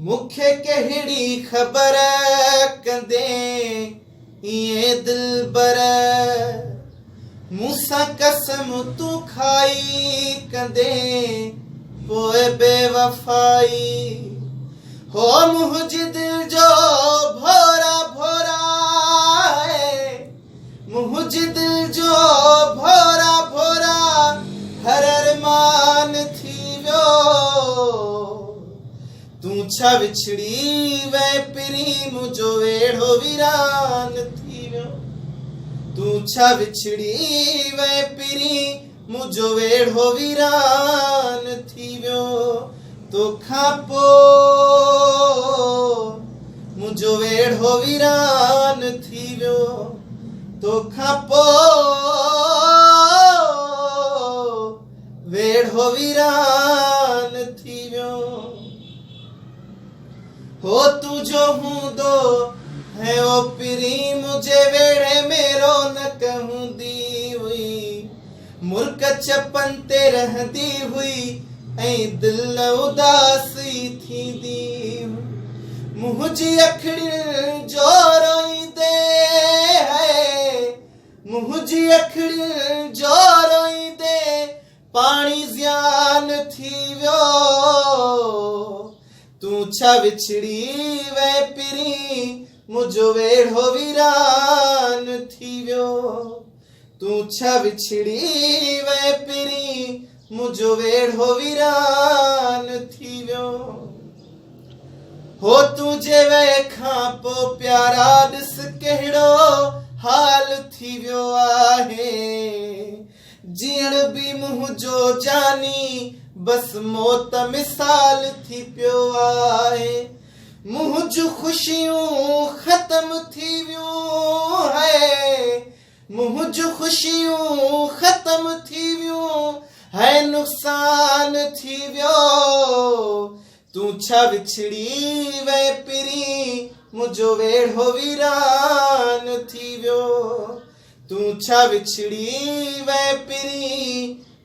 मुखे कहिड़ी ख़बर कंदे ये दिलबर मूंसां कसम तू खाई कंदे पोइ बेवफाई हो मुंहिंजे दिल जो भोरा भोरा मुंहिंजे दिल जो भोरा भोरा हर अरमान थी वियो तू छा विछड़ी वै पिरी मुंहिंजो वेढ़ो वीरान थी वियो तू छा विछड़ी वै पिरी मुंहिंजो वेढ़ो वीरान थी वियो तोखां पोइ मुंहिंजो वेढ़ो वीरान थी वियो तोखां पोइ वेढ़ो वीरान थी वियो हो तुझो हूंदो है ओ पिरी मुझे वेढ़े में रौनक हूंदी हुई मुर्क चपन ते रहंदी हुई ऐं दिल उदासी थींदी मुंहिंजी अखिड़ियुनि जो रोईंदे है मुंहिंजी अखिड़ियुनि जो रोईंदे पाणी ज़ियान थी वियो तू छा विछड़ी वै पिरी मुंहिंजो वेढ़ो वीरान थी वियो तू छा विछड़ी वै पिरी मुंहिंजो वेढ़ो वीरान थी वियो हो तुझे वे खां पोइ प्यारा ॾिस कहिड़ो हाल थी वियो आहे जीअण बि मुंहिंजो जानी बस मौत मिसाल थी पियो आहे मुंहिंजूं ख़ुशियूं ख़त्म थी वियूं है मुंहिंजूं ख़ुशियूं ख़त्म थी वियूं है नुक़सान थी वियो तू छा विछड़ी वै पिरी मुंहिंजो वेढ़ो वीरान थी वियो तू छा विछड़ी वै पिरी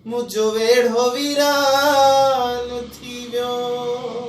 मुंहिंजो वेढ़ो वीरान थी वियो।